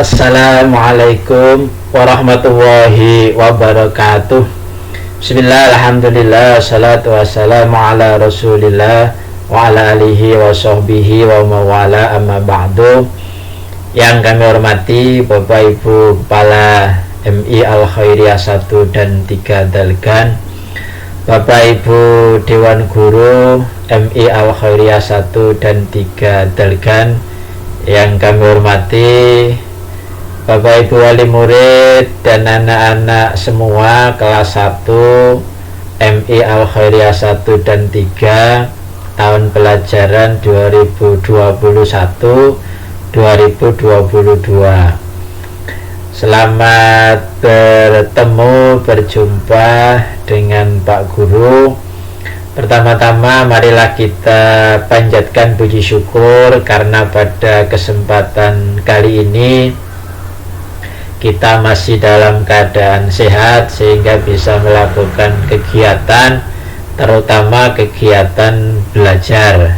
Assalamualaikum warahmatullahi wabarakatuh. Bismillah, alhamdulillah, salatu wassalamu ala rasulillah wa ala alihi wa sahbihi wa mawala, amma ba'du. Yang kami hormati Bapak Ibu Kepala MI Al-Khairiyah 1 dan 3 Dalgan, Bapak Ibu Dewan Guru MI Al-Khairiyah 1 dan 3 Dalgan, yang kami hormati Bapak Ibu wali murid dan anak-anak semua kelas 1 MI Al-Khairiyah 1 dan 3 tahun pelajaran 2021-2022. Selamat berjumpa dengan Pak Guru. Pertama-tama marilah kita panjatkan puji syukur karena pada kesempatan kali ini kita masih dalam keadaan sehat sehingga bisa melakukan kegiatan, terutama kegiatan belajar.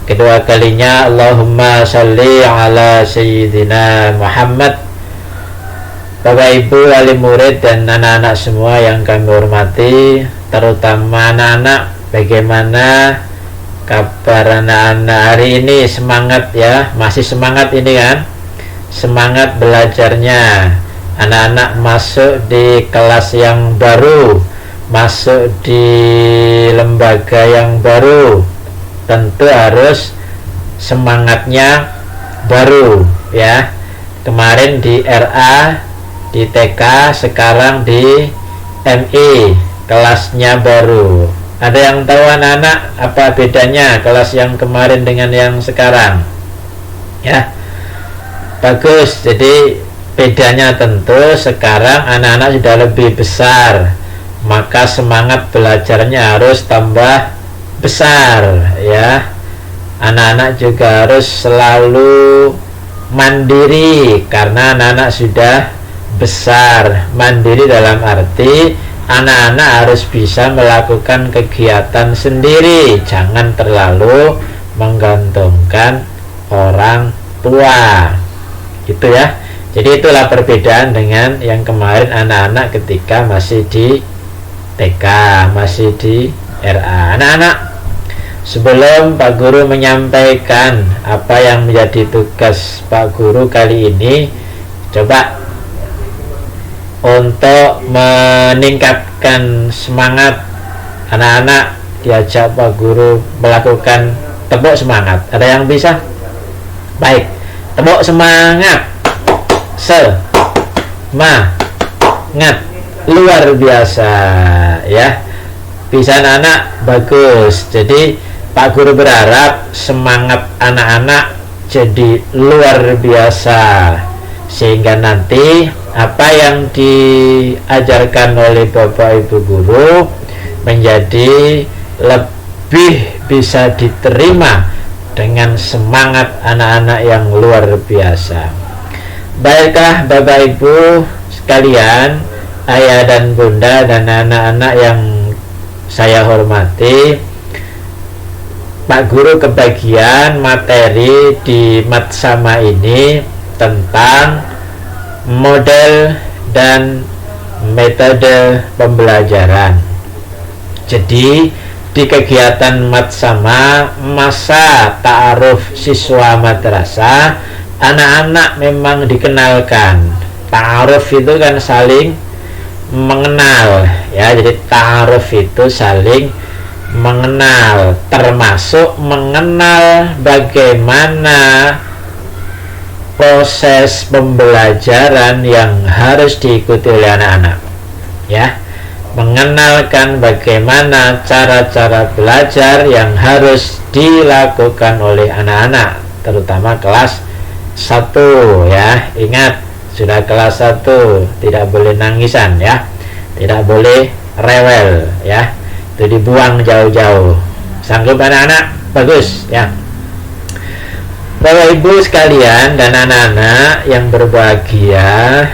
Kedua kalinya Allahumma sholli ala sayyidina Muhammad. Bapak Ibu wali murid dan anak-anak semua yang kami hormati, terutama anak-anak, bagaimana kabar anak-anak hari ini? Semangat ya, masih semangat ini kan? Semangat belajarnya. Anak-anak masuk di kelas yang baru, masuk di lembaga yang baru, tentu harus semangatnya baru ya. Kemarin di RA, di TK, sekarang di MI, kelasnya baru. Ada yang tahu anak-anak apa bedanya kelas yang kemarin dengan yang sekarang? Ya, bagus. Jadi bedanya tentu sekarang anak-anak sudah lebih besar, maka semangat belajarnya harus tambah besar ya. Anak-anak juga harus selalu mandiri karena anak-anak sudah besar. Mandiri dalam arti anak-anak harus bisa melakukan kegiatan sendiri, jangan terlalu menggantungkan orang tua, gitu ya. Jadi itulah perbedaan dengan yang kemarin anak-anak ketika masih di TK, masih di RA. Anak-anak, sebelum Pak Guru menyampaikan apa yang menjadi tugas Pak Guru kali ini, coba untuk meningkatkan semangat anak-anak diajak Pak Guru melakukan tepuk semangat. Ada yang bisa? Baik, tepuk semangat. Semangat luar biasa ya. Bisa anak-anak, bagus. Jadi Pak Guru berharap semangat anak-anak jadi luar biasa, sehingga nanti apa yang diajarkan oleh Bapak Ibu Guru menjadi lebih bisa diterima dengan semangat anak-anak yang luar biasa. Baiklah Bapak Ibu sekalian, ayah dan bunda dan anak-anak yang saya hormati, Pak Guru kebagian materi di Matsama ini tentang model dan metode pembelajaran. Jadi di kegiatan Matsama, masa ta'aruf siswa madrasah, anak-anak memang dikenalkan. Ta'aruf itu kan saling mengenal ya. Jadi ta'aruf itu saling mengenal, termasuk mengenal bagaimana proses pembelajaran yang harus diikuti oleh anak-anak ya. Mengenalkan bagaimana cara-cara belajar yang harus dilakukan oleh anak-anak, terutama kelas 1 ya. Ingat, sudah kelas 1 tidak boleh nangisan ya, tidak boleh rewel ya, itu dibuang jauh-jauh. Sanggup anak-anak? Bagus ya. Bapak Ibu sekalian dan anak-anak yang berbahagia,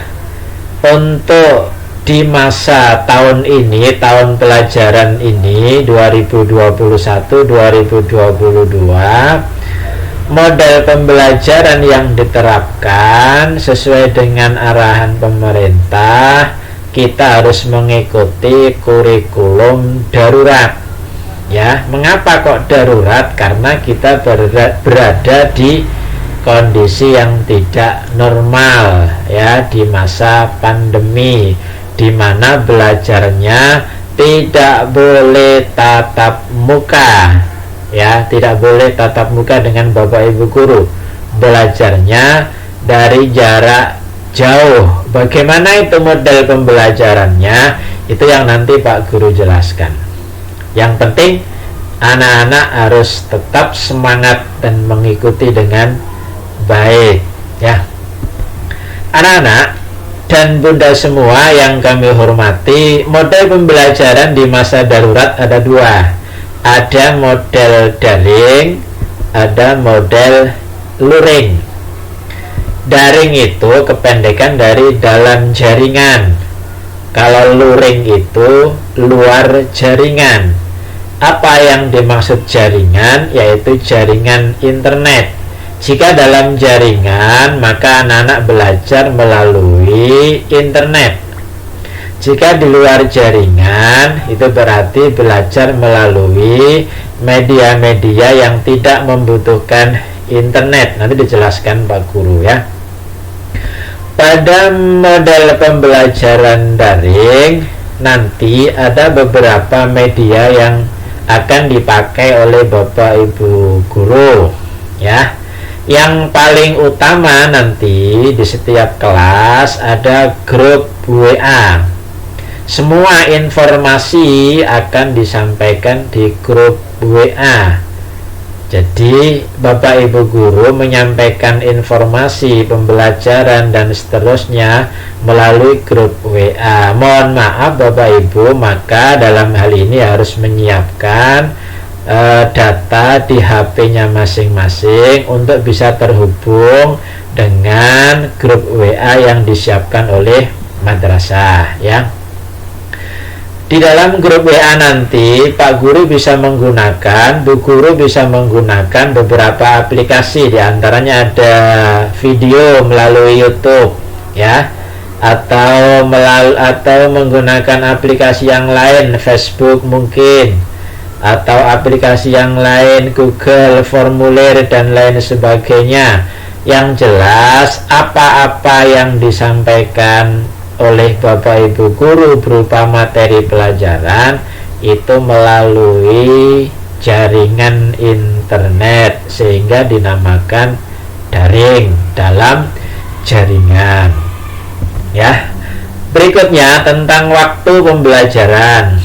untuk di masa tahun ini, tahun pelajaran ini 2021-2022, model pembelajaran yang diterapkan sesuai dengan arahan pemerintah, kita harus mengikuti kurikulum darurat. Ya, mengapa kok darurat? Karena kita berada di kondisi yang tidak normal, ya, di masa pandemi, di mana belajarnya tidak boleh tatap muka. Ya, tidak boleh tatap muka dengan Bapak Ibu guru. Belajarnya dari jarak jauh. Bagaimana itu model pembelajarannya? Itu yang nanti Pak Guru jelaskan. Yang penting anak-anak harus tetap semangat dan mengikuti dengan baik, ya. Anak-anak dan bunda semua yang kami hormati, model pembelajaran di masa darurat ada dua. Ada model daring, ada model luring. Daring itu kependekan dari dalam jaringan. Kalau luring itu luar jaringan. Apa yang dimaksud jaringan? Yaitu jaringan internet. Jika dalam jaringan, maka anak-anak belajar melalui internet. Jika di luar jaringan, itu berarti belajar melalui media-media yang tidak membutuhkan internet. Nanti dijelaskan Pak Guru, ya. Pada model pembelajaran daring, nanti ada beberapa media yang akan dipakai oleh Bapak Ibu guru, ya. Yang paling utama nanti di setiap kelas ada grup WA. Semua informasi akan disampaikan di grup WA. Jadi Bapak Ibu guru menyampaikan informasi pembelajaran dan seterusnya melalui grup WA. Mohon maaf Bapak Ibu, maka dalam hal ini harus menyiapkan data di HP-nya masing-masing untuk bisa terhubung dengan grup WA yang disiapkan oleh madrasah, ya. Di dalam grup WA nanti Pak Guru bisa menggunakan, Bu Guru bisa menggunakan beberapa aplikasi. Di antaranya ada video melalui YouTube, ya, atau menggunakan aplikasi yang lain, Facebook mungkin, atau aplikasi yang lain, Google formulir dan lain sebagainya. Yang jelas apa-apa yang disampaikan oleh Bapak Ibu guru berupa materi pelajaran itu melalui jaringan internet, sehingga dinamakan daring, dalam jaringan, ya. Berikutnya tentang waktu pembelajaran.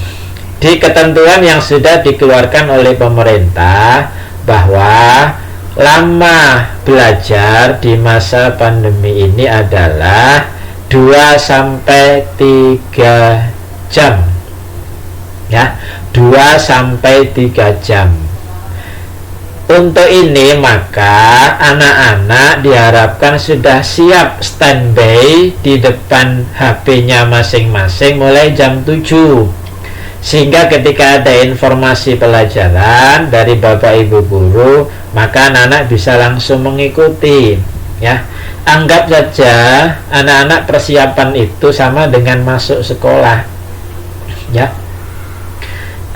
Di ketentuan yang sudah dikeluarkan oleh pemerintah bahwa lama belajar di masa pandemi ini adalah 2-3 jam, ya, 2-3 jam. Untuk ini maka anak-anak diharapkan sudah siap standby di depan HP-nya masing-masing mulai jam 7, sehingga ketika ada informasi pelajaran dari Bapak Ibu guru, maka anak-anak bisa langsung mengikuti, ya. Anggap saja anak-anak persiapan itu sama dengan masuk sekolah, ya.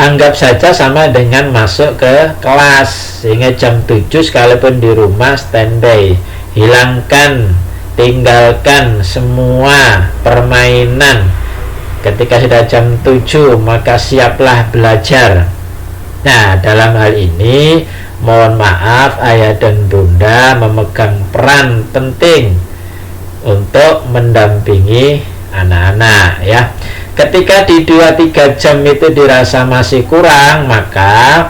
Anggap saja sama dengan masuk ke kelas, sehingga jam 7 sekalipun di rumah standby. Hilangkan, tinggalkan semua permainan. Ketika sudah jam 7 maka siaplah belajar. Nah, dalam hal ini mohon maaf ayah dan bunda memegang peran penting untuk mendampingi anak-anak, ya. Ketika di 2-3 jam itu dirasa masih kurang, maka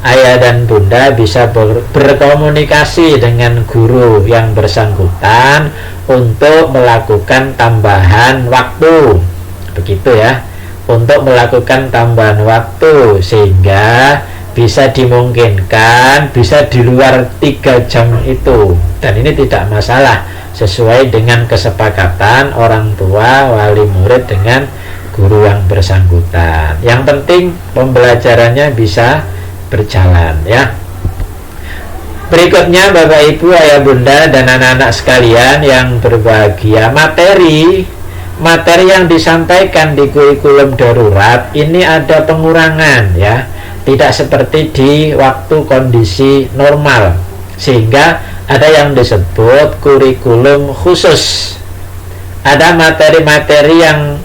ayah dan bunda bisa berkomunikasi dengan guru yang bersangkutan untuk melakukan tambahan waktu, begitu, ya, untuk melakukan tambahan waktu sehingga bisa dimungkinkan bisa di luar 3 jam itu, dan ini tidak masalah, sesuai dengan kesepakatan orang tua, wali murid dengan guru yang bersangkutan. Yang penting pembelajarannya bisa berjalan, ya. Berikutnya Bapak Ibu, Ayah Bunda dan anak-anak sekalian yang berbahagia, materi yang disampaikan di kurikulum darurat ini ada pengurangan ya, tidak seperti di waktu kondisi normal, sehingga ada yang disebut kurikulum khusus. Ada materi-materi yang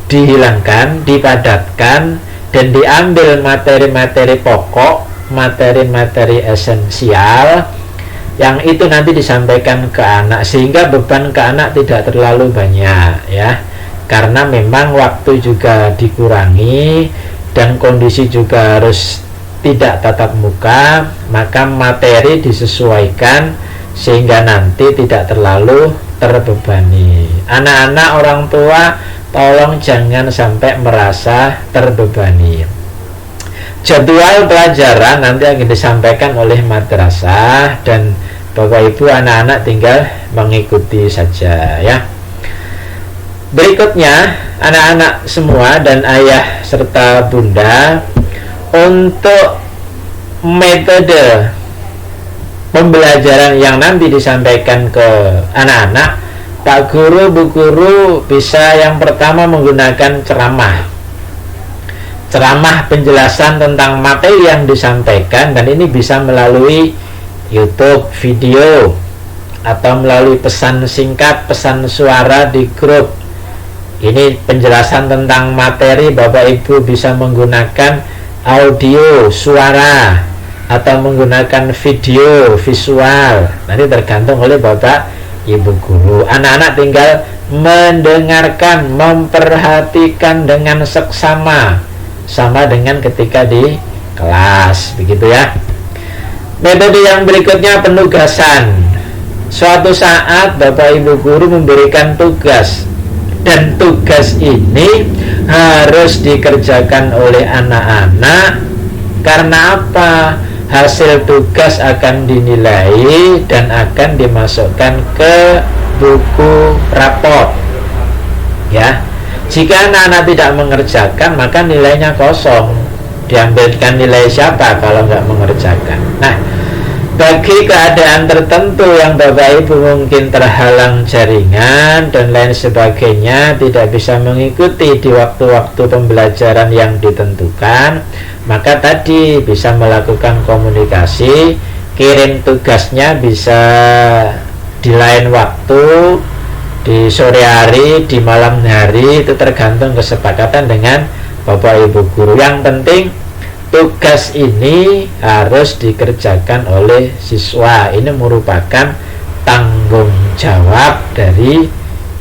dihilangkan, dipadatkan, dan diambil materi-materi pokok, materi-materi esensial yang itu nanti disampaikan ke anak, sehingga beban ke anak tidak terlalu banyak ya, karena memang waktu juga dikurangi dan kondisi juga harus tidak tatap muka, maka materi disesuaikan sehingga nanti tidak terlalu terbebani. Anak-anak, orang tua, tolong jangan sampai merasa terbebani. Jadwal pelajaran nanti akan disampaikan oleh madrasah dan Bapak Ibu anak-anak tinggal mengikuti saja ya. Berikutnya anak-anak semua dan ayah serta bunda, untuk metode pembelajaran yang nanti disampaikan ke anak-anak, Pak Guru, Bu Guru bisa yang pertama menggunakan ceramah penjelasan tentang materi yang disampaikan, dan ini bisa melalui YouTube video atau melalui pesan singkat, pesan suara di grup. Ini penjelasan tentang materi, Bapak Ibu bisa menggunakan audio, suara, atau menggunakan video, visual. Nanti tergantung oleh Bapak Ibu Guru. Anak-anak tinggal mendengarkan, memperhatikan dengan seksama, sama dengan ketika di kelas, begitu ya. Metode yang berikutnya penugasan. Suatu saat Bapak Ibu Guru memberikan tugas, dan tugas ini harus dikerjakan oleh anak-anak. Karena apa? Hasil tugas akan dinilai dan akan dimasukkan ke buku raport ya. Jika anak-anak tidak mengerjakan, maka nilainya kosong. Diambilkan nilai siapa kalau nggak mengerjakan? Nah, bagi keadaan tertentu yang Bapak Ibu mungkin terhalang jaringan dan lain sebagainya, tidak bisa mengikuti di waktu-waktu pembelajaran yang ditentukan, maka tadi bisa melakukan komunikasi, kirim tugasnya bisa di lain waktu, di sore hari, di malam hari, itu tergantung kesepakatan dengan Bapak Ibu Guru. Yang penting tugas ini harus dikerjakan oleh siswa. Ini merupakan tanggung jawab dari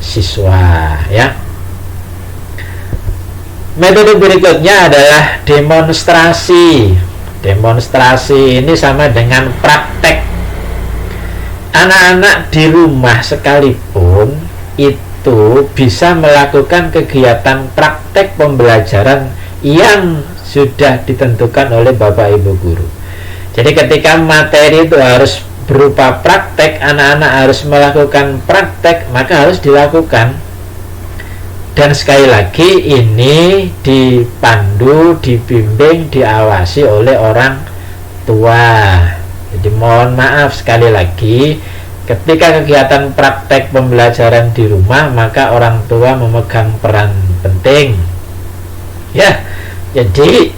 siswa ya. Metode berikutnya adalah demonstrasi. Demonstrasi ini sama dengan praktek. Anak-anak di rumah sekalipun itu bisa melakukan kegiatan praktek pembelajaran yang sudah ditentukan oleh Bapak Ibu Guru. Jadi ketika materi itu harus berupa praktek, anak-anak harus melakukan praktek, maka harus dilakukan. Dan sekali lagi ini dipandu, dibimbing, diawasi oleh orang tua. Jadi mohon maaf sekali lagi, ketika kegiatan praktek pembelajaran di rumah, maka orang tua memegang peran penting ya. Jadi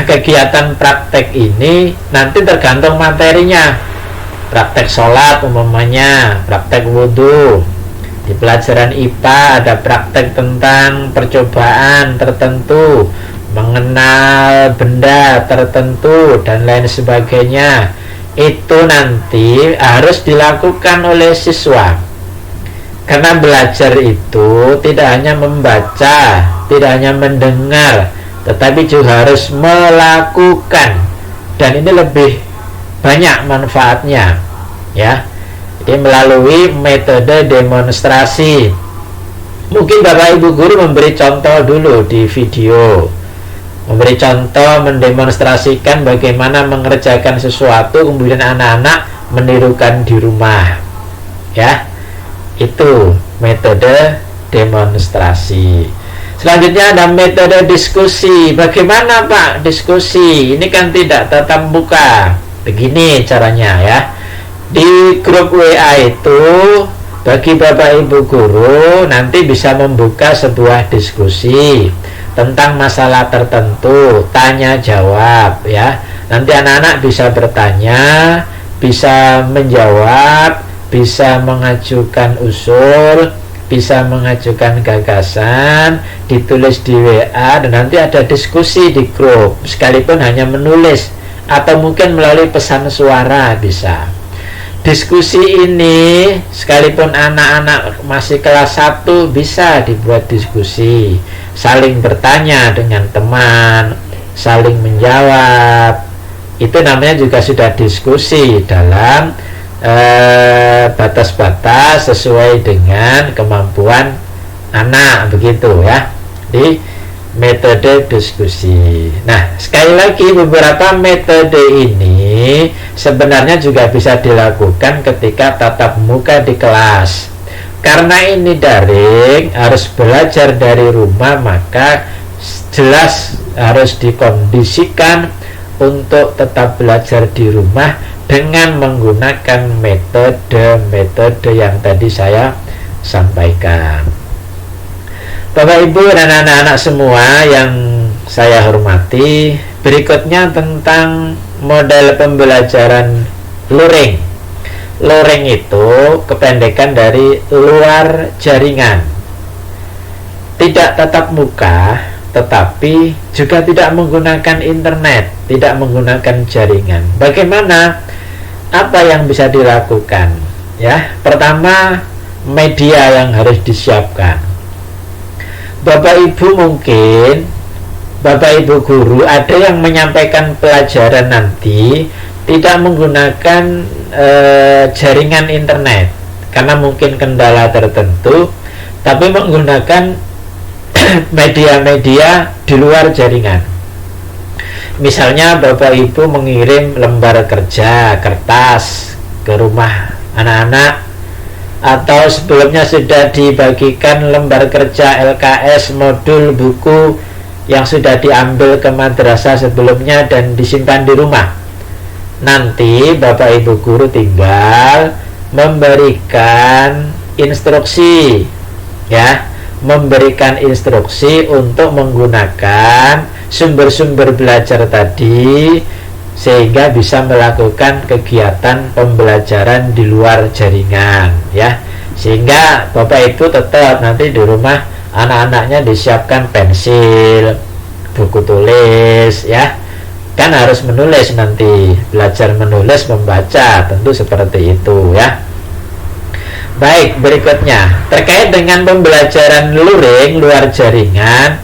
kegiatan praktek ini nanti tergantung materinya. Praktek sholat umpamanya, praktek wudhu. Di pelajaran IPA ada praktek tentang percobaan tertentu, mengenal benda tertentu dan lain sebagainya. Itu nanti harus dilakukan oleh siswa, karena belajar itu tidak hanya membaca, tidak hanya mendengar, tetapi juga harus melakukan, dan ini lebih banyak manfaatnya ya. Jadi melalui metode demonstrasi, mungkin Bapak Ibu Guru memberi contoh dulu di video, memberi contoh, mendemonstrasikan bagaimana mengerjakan sesuatu, kemudian anak-anak menirukan di rumah ya. Itu metode demonstrasi. Selanjutnya ada metode diskusi. Bagaimana Pak diskusi? Ini kan tidak tatap muka. Begini caranya ya. Di grup WA itu bagi Bapak Ibu guru nanti bisa membuka sebuah diskusi tentang masalah tertentu, tanya jawab ya. Nanti anak-anak bisa bertanya, bisa menjawab, bisa mengajukan usul, bisa mengajukan gagasan, ditulis di WA, dan nanti ada diskusi di grup, sekalipun hanya menulis atau mungkin melalui pesan suara bisa. Diskusi ini sekalipun anak-anak masih kelas 1 bisa dibuat diskusi, saling bertanya dengan teman, saling menjawab. Itu namanya juga sudah diskusi dalam batas-batas sesuai dengan kemampuan anak, begitu ya, di metode diskusi. Nah, sekali lagi beberapa metode ini sebenarnya juga bisa dilakukan ketika tatap muka di kelas. Karena ini daring, harus belajar dari rumah, maka jelas harus dikondisikan untuk tetap belajar di rumah dengan menggunakan metode-metode yang tadi saya sampaikan. Bapak Ibu dan anak-anak semua yang saya hormati, berikutnya tentang model pembelajaran luring. Luring itu kependekan dari luar jaringan. Tidak tatap muka, tetapi juga tidak menggunakan internet, tidak menggunakan jaringan. Bagaimana? Apa yang bisa dilakukan? Ya, pertama, media yang harus disiapkan. Bapak Ibu mungkin, Bapak Ibu guru, ada yang menyampaikan pelajaran nanti tidak menggunakan jaringan internet karena mungkin kendala tertentu, tapi menggunakan media-media di luar jaringan. Misalnya Bapak Ibu mengirim lembar kerja, kertas ke rumah anak-anak, atau sebelumnya sudah dibagikan lembar kerja LKS, modul, buku yang sudah diambil ke madrasah sebelumnya dan disimpan di rumah. Nanti Bapak Ibu guru tinggal memberikan instruksi ya, memberikan instruksi untuk menggunakan sumber-sumber belajar tadi sehingga bisa melakukan kegiatan pembelajaran di luar jaringan ya. Sehingga Bapak Ibu tetap nanti di rumah anak-anaknya disiapkan pensil, buku tulis ya. Kan harus menulis nanti, belajar menulis, membaca, tentu seperti itu ya. Baik, berikutnya terkait dengan pembelajaran luring luar jaringan,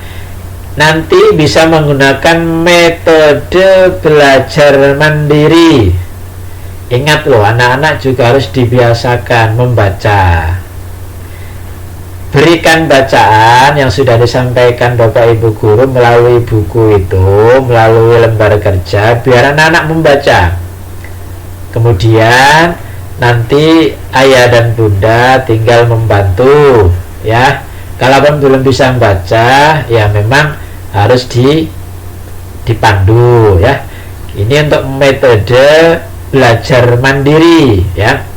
nanti bisa menggunakan metode belajar mandiri. Ingat loh, anak-anak juga harus dibiasakan membaca. Berikan bacaan yang sudah disampaikan Bapak Ibu guru melalui buku itu, melalui lembar kerja, biar anak-anak membaca. Kemudian nanti ayah dan bunda tinggal membantu ya. Kalau belum bisa membaca, ya memang harus dipandu ya. Ini untuk metode belajar mandiri ya.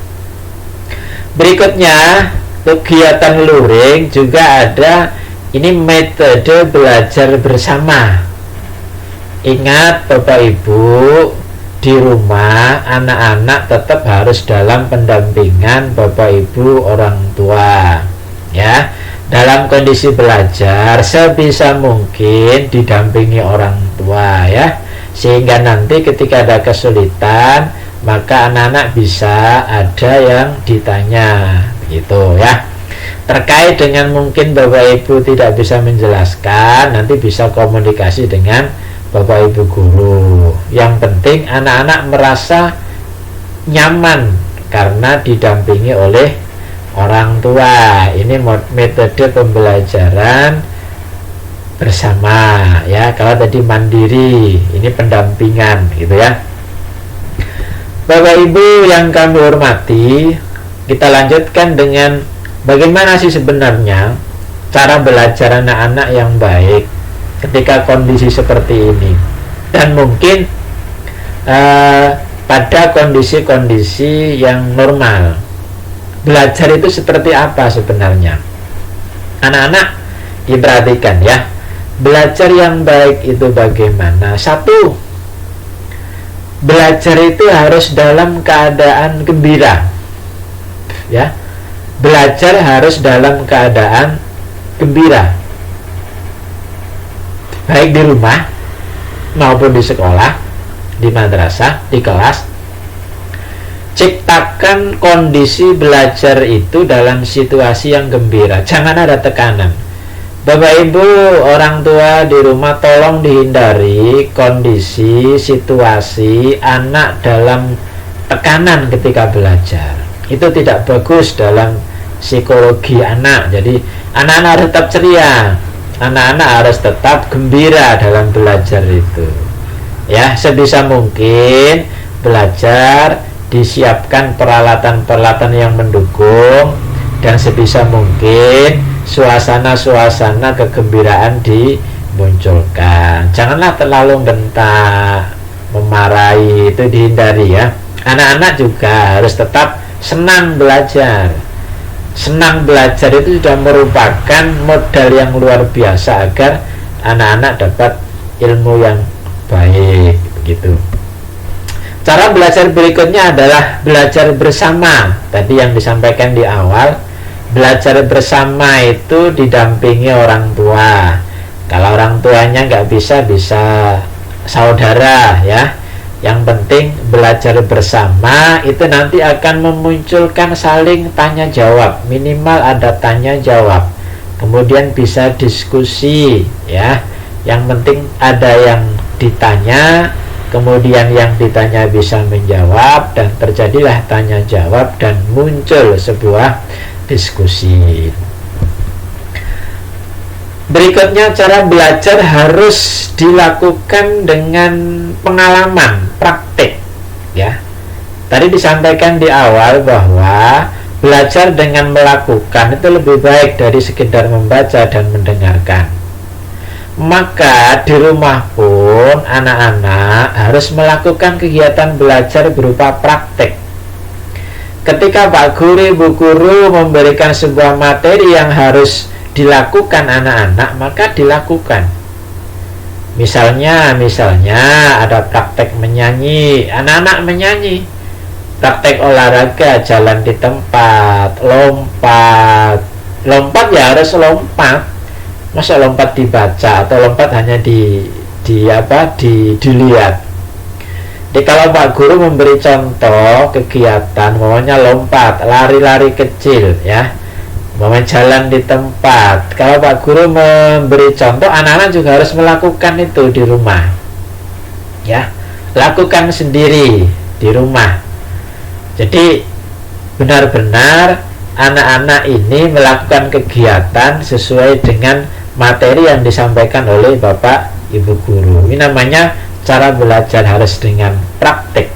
Berikutnya kegiatan luring juga ada, ini metode belajar bersama. Ingat Bapak Ibu, di rumah anak-anak tetap harus dalam pendampingan Bapak Ibu orang tua ya. Dalam kondisi belajar sebisa mungkin didampingi orang tua ya, sehingga nanti ketika ada kesulitan maka anak-anak bisa ada yang ditanya gitu ya. Terkait dengan mungkin Bapak Ibu tidak bisa menjelaskan, nanti bisa komunikasi dengan Bapak Ibu guru. Yang penting anak-anak merasa nyaman karena didampingi oleh orang tua. Ini metode pembelajaran bersama ya. Kalau tadi mandiri, ini pendampingan gitu ya. Bapak Ibu yang kami hormati, kita lanjutkan dengan bagaimana sih sebenarnya cara belajar anak-anak yang baik ketika kondisi seperti ini. Dan mungkin pada kondisi-kondisi yang normal. Belajar itu seperti apa sebenarnya? Anak-anak diperhatikan ya. Belajar yang baik itu bagaimana? Satu, belajar itu harus dalam keadaan gembira. Ya. Belajar harus dalam keadaan gembira. Baik di rumah maupun di sekolah, di madrasah, di kelas. Ciptakan kondisi belajar itu dalam situasi yang gembira. Jangan ada tekanan. Bapak Ibu, orang tua di rumah, tolong dihindari kondisi, situasi anak dalam tekanan ketika belajar. Itu tidak bagus dalam psikologi anak. Jadi anak-anak harus tetap ceria, anak-anak harus tetap gembira dalam belajar itu. Ya, sebisa mungkin belajar disiapkan peralatan-peralatan yang mendukung, dan sebisa mungkin suasana-suasana kegembiraan dimunculkan. Janganlah terlalu bentak, memarahi, itu dihindari ya. Anak-anak juga harus tetap senang belajar. Senang belajar itu sudah merupakan modal yang luar biasa agar anak-anak dapat ilmu yang baik, begitu. Cara belajar berikutnya adalah belajar bersama. Tadi yang disampaikan di awal, belajar bersama itu didampingi orang tua. Kalau orang tuanya nggak bisa saudara ya. Yang penting belajar bersama itu nanti akan memunculkan saling tanya jawab. Minimal ada tanya jawab. Kemudian bisa diskusi ya. Yang penting ada yang ditanya, kemudian yang ditanya bisa menjawab, dan terjadilah tanya jawab dan muncul sebuah diskusi. Berikutnya, cara belajar harus dilakukan dengan pengalaman, praktik ya. Tadi disampaikan di awal bahwa belajar dengan melakukan itu lebih baik dari sekedar membaca dan mendengarkan. Maka di rumah pun anak-anak harus melakukan kegiatan belajar berupa praktek. Ketika Pak Guru, Ibu Guru memberikan sebuah materi yang harus dilakukan anak-anak, maka dilakukan. Misalnya ada praktek menyanyi, anak-anak menyanyi. Praktek olahraga, jalan di tempat, lompat ya harus lompat. Masa lompat dibaca atau lompat hanya dilihat. Jadi kalau Pak Guru memberi contoh kegiatan, maunya lompat, lari-lari kecil ya, mau jalan di tempat. Kalau Pak Guru memberi contoh, anak-anak juga harus melakukan itu di rumah ya, lakukan sendiri di rumah. Jadi benar-benar anak-anak ini melakukan kegiatan sesuai dengan materi yang disampaikan oleh Bapak Ibu Guru. Ini namanya cara belajar harus dengan praktek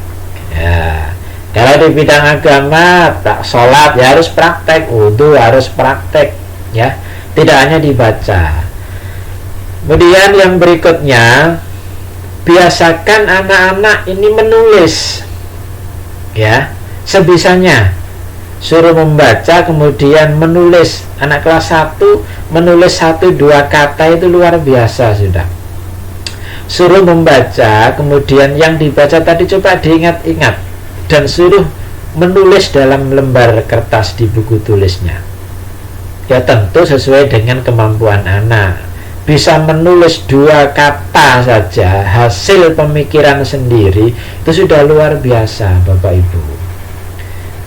ya. Kalau di bidang agama, sholat ya harus praktek, wudu harus praktek ya, tidak hanya dibaca. Kemudian yang berikutnya, biasakan anak-anak ini menulis ya, sebisanya. Suruh membaca kemudian menulis. Anak kelas 1 menulis 1-2 kata itu luar biasa sudah. Suruh membaca, kemudian yang dibaca tadi coba diingat-ingat, dan suruh menulis dalam lembar kertas di buku tulisnya. Ya tentu sesuai dengan kemampuan anak. Bisa menulis 2 kata saja hasil pemikiran sendiri, itu sudah luar biasa Bapak Ibu.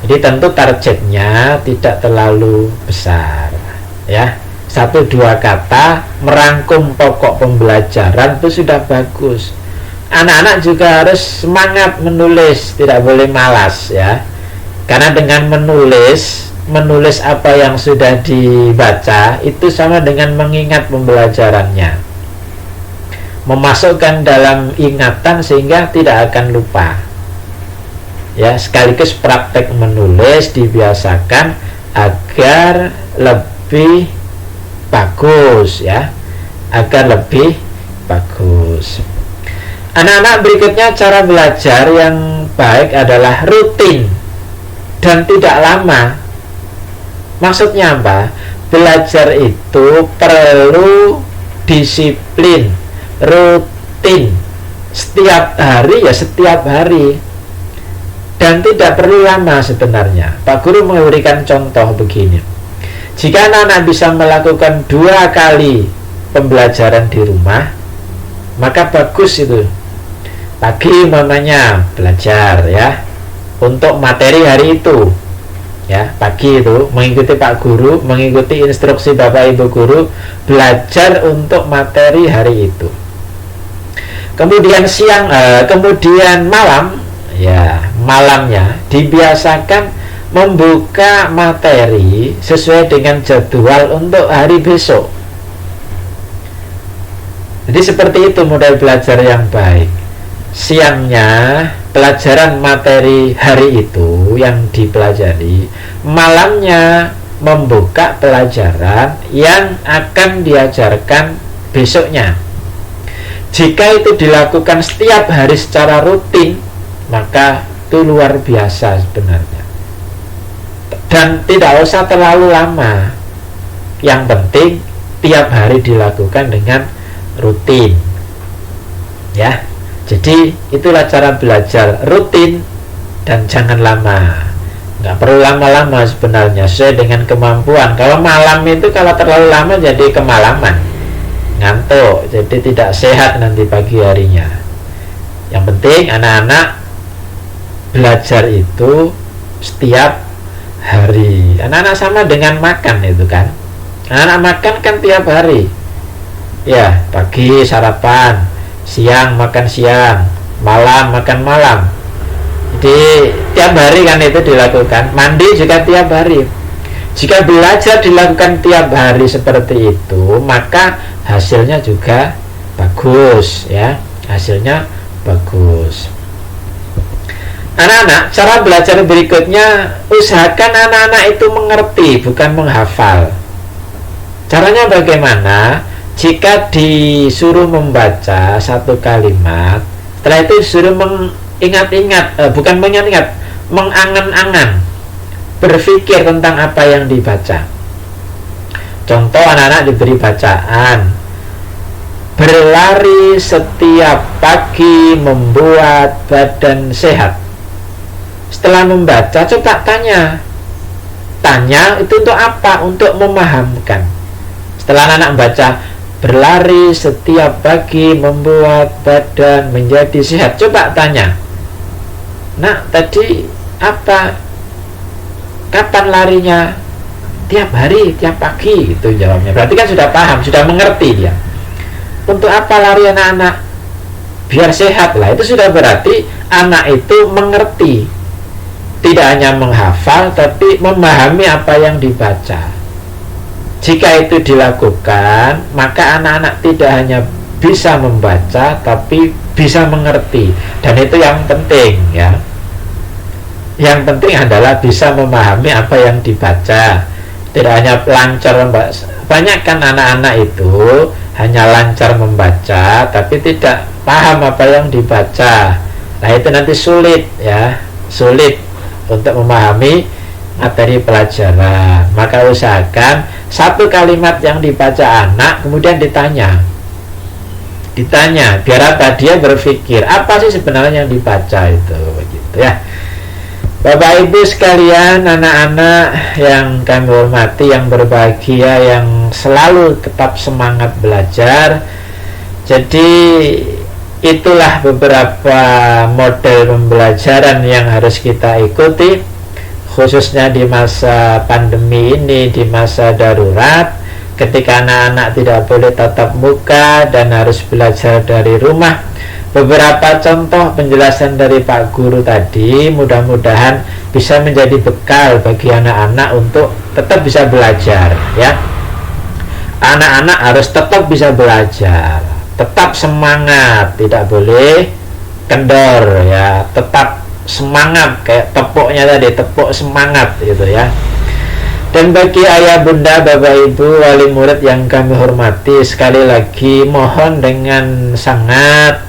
Jadi tentu targetnya tidak terlalu besar ya. 1-2 kata merangkum pokok pembelajaran itu sudah bagus. Anak-anak juga harus semangat menulis, tidak boleh malas ya. Karena dengan menulis apa yang sudah dibaca itu sama dengan mengingat pembelajarannya, memasukkan dalam ingatan sehingga tidak akan lupa ya. Sekaligus praktek menulis dibiasakan agar lebih bagus ya, agar lebih bagus. Anak-anak, berikutnya cara belajar yang baik adalah rutin dan tidak lama. Maksudnya apa? Belajar itu perlu disiplin, rutin, setiap hari ya setiap hari, dan tidak perlu lama sebenarnya. Pak Guru memberikan contoh begini. Jika anak-anak bisa melakukan 2 kali pembelajaran di rumah, maka bagus itu. Pagi mamanya belajar ya untuk materi hari itu, ya pagi itu mengikuti Pak Guru, mengikuti instruksi Bapak Ibu Guru, belajar untuk materi hari itu. Kemudian kemudian malam, ya malamnya dibiasakan membuka materi sesuai dengan jadwal untuk hari besok. Jadi seperti itu model belajar yang baik. Siangnya pelajaran materi hari itu yang dipelajari, malamnya membuka pelajaran yang akan diajarkan besoknya. Jika itu dilakukan setiap hari secara rutin, maka itu luar biasa sebenarnya. Dan tidak usah terlalu lama. Yang penting tiap hari dilakukan dengan rutin. Ya. Jadi itulah cara belajar, rutin dan jangan lama. Nggak perlu lama-lama sebenarnya, sesuai dengan kemampuan. Kalau malam itu kalau terlalu lama jadi kemalaman, ngantuk, jadi tidak sehat nanti pagi harinya. Yang penting anak-anak belajar itu setiap hari. Anak-anak sama dengan makan itu kan. Anak-anak makan kan tiap hari. Ya, pagi sarapan, siang makan siang, malam makan malam. Jadi tiap hari kan itu dilakukan. Mandi juga tiap hari. Jika belajar dilakukan tiap hari seperti itu, maka hasilnya juga bagus ya. Hasilnya bagus. Anak-anak, cara belajar berikutnya, usahakan anak-anak itu mengerti, bukan menghafal. Caranya bagaimana? Jika disuruh membaca satu kalimat, setelah itu disuruh mengingat-ingat, bukan mengingat-ingat, mengangan-angan, berpikir tentang apa yang dibaca. Contoh, anak-anak diberi bacaan, berlari setiap pagi membuat badan sehat. Setelah membaca, coba tanya itu untuk apa? Untuk memahamkan. Setelah anak-anak baca, berlari setiap pagi membuat badan menjadi sehat, coba tanya, nak tadi apa? Kapan larinya? Tiap hari, tiap pagi, itu jawabnya. Berarti kan sudah paham, sudah mengerti dia. Untuk apa lari anak-anak? Biar sehat lah. Itu sudah berarti anak itu mengerti. Tidak hanya menghafal, tapi memahami apa yang dibaca. Jika itu dilakukan, maka anak-anak tidak hanya bisa membaca, tapi bisa mengerti. Dan itu yang penting ya. Yang penting adalah bisa memahami apa yang dibaca. Tidak hanya lancar membaca. Banyak kan anak-anak itu hanya lancar membaca, tapi tidak paham apa yang dibaca. Nah itu nanti sulit ya, sulit untuk memahami materi pelajaran. Maka usahakan satu kalimat yang dibaca anak kemudian ditanya biar apa? Dia berpikir apa sih sebenarnya yang dibaca itu, gitu ya. Bapak Ibu sekalian, anak-anak yang kami hormati, yang berbahagia, yang selalu tetap semangat belajar. Jadi itulah beberapa model pembelajaran yang harus kita ikuti, khususnya di masa pandemi ini, di masa darurat, ketika anak-anak tidak boleh tatap muka dan harus belajar dari rumah. Beberapa contoh penjelasan dari Pak Guru tadi mudah-mudahan bisa menjadi bekal bagi anak-anak untuk tetap bisa belajar ya. Anak-anak harus tetap bisa belajar, tetap semangat, tidak boleh kendor ya, tetap semangat kayak tepuknya tadi, tepuk semangat gitu ya. Dan bagi ayah bunda, bapak ibu, wali murid yang kami hormati, sekali lagi mohon dengan sangat,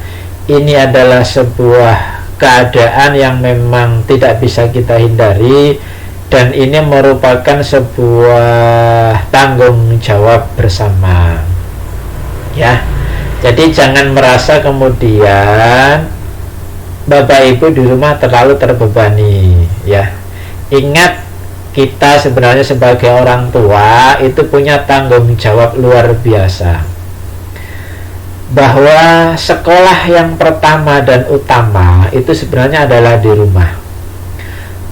ini adalah sebuah keadaan yang memang tidak bisa kita hindari, dan ini merupakan sebuah tanggung jawab bersama, ya. Jadi jangan merasa kemudian Bapak Ibu di rumah terlalu terbebani, ya. Ingat, kita sebenarnya sebagai orang tua itu punya tanggung jawab luar biasa, bahwa sekolah yang pertama dan utama itu sebenarnya adalah di rumah.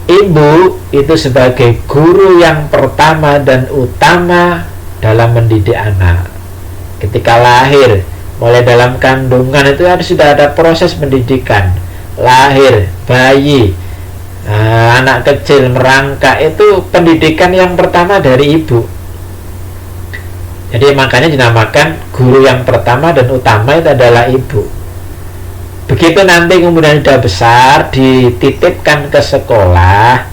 Ibu itu sebagai guru yang pertama dan utama dalam mendidik anak. Ketika lahir, mulai dalam kandungan itu harus sudah ada proses pendidikan. Lahir, bayi, anak kecil merangkak, itu pendidikan yang pertama dari ibu. Jadi makanya dinamakan guru yang pertama dan utama itu adalah ibu. Begitu nanti kemudian sudah besar, dititipkan ke sekolah,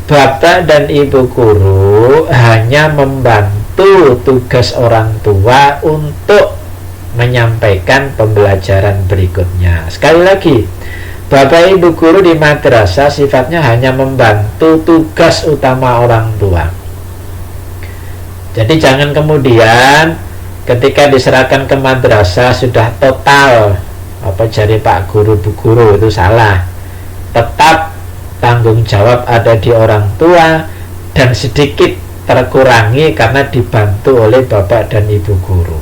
bapak dan ibu guru hanya membantu tugas orang tua untuk menyampaikan pembelajaran berikutnya. Sekali lagi, bapak ibu guru di madrasah sifatnya hanya membantu tugas utama orang tua. Jadi jangan kemudian ketika diserahkan ke madrasah sudah total, apa jadi Pak Guru Bu Guru, itu salah. Tetap tanggung jawab ada di orang tua dan sedikit terkurangi karena dibantu oleh bapak dan ibu guru.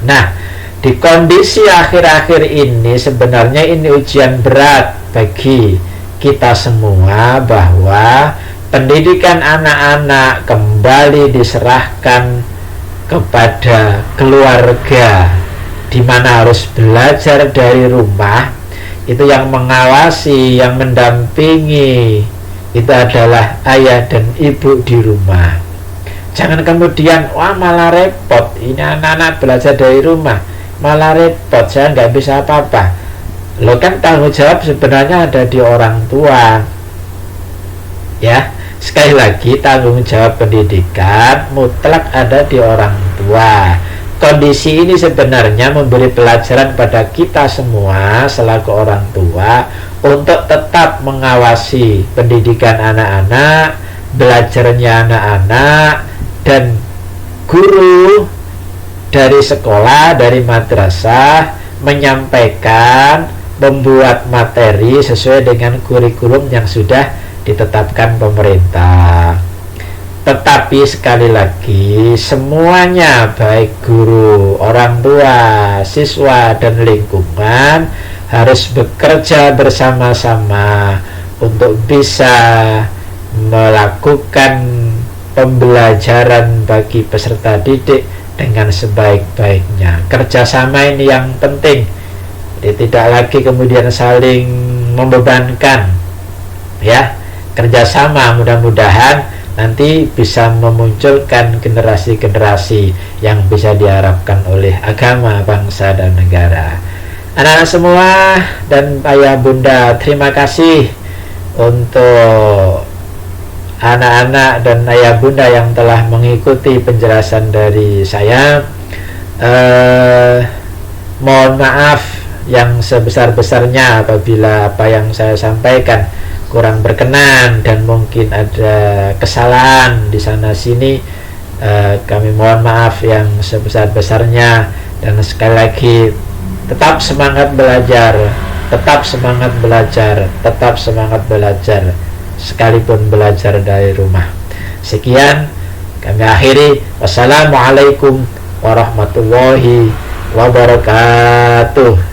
Nah, di kondisi akhir-akhir ini sebenarnya ini ujian berat bagi kita semua, bahwa pendidikan anak-anak kembali diserahkan kepada keluarga, di mana harus belajar dari rumah. Itu yang mengawasi, yang mendampingi itu adalah ayah dan ibu di rumah. Jangan kemudian, wah malah repot, ini anak-anak belajar dari rumah, malah repot, saya nggak bisa apa-apa. Lo kan tanggung jawab sebenarnya ada di orang tua, ya. Sekali lagi, tanggung jawab pendidikan mutlak ada di orang tua. Kondisi ini sebenarnya memberi pelajaran pada kita semua selaku orang tua untuk tetap mengawasi pendidikan anak-anak, belajarnya anak-anak, dan guru dari sekolah, dari madrasah menyampaikan, membuat materi sesuai dengan kurikulum yang sudah ditetapkan pemerintah. Tetapi sekali lagi, semuanya baik guru, orang tua, siswa, dan lingkungan harus bekerja bersama-sama untuk bisa melakukan pembelajaran bagi peserta didik dengan sebaik-baiknya. Kerjasama ini yang penting. Jadi tidak lagi kemudian saling membebankan, ya. Kerjasama mudah-mudahan nanti bisa memunculkan generasi-generasi yang bisa diharapkan oleh agama, bangsa, dan negara. Anak-anak semua dan ayah bunda, terima kasih untuk anak-anak dan ayah bunda yang telah mengikuti penjelasan dari saya. Mohon maaf yang sebesar-besarnya apabila apa yang saya sampaikan kurang berkenan dan mungkin ada kesalahan di sana sini. Kami mohon maaf yang sebesar-besarnya, dan sekali lagi tetap semangat belajar, tetap semangat belajar, tetap semangat belajar, sekalipun belajar dari rumah. Sekian kami akhiri. Wassalamualaikum warahmatullahi wabarakatuh.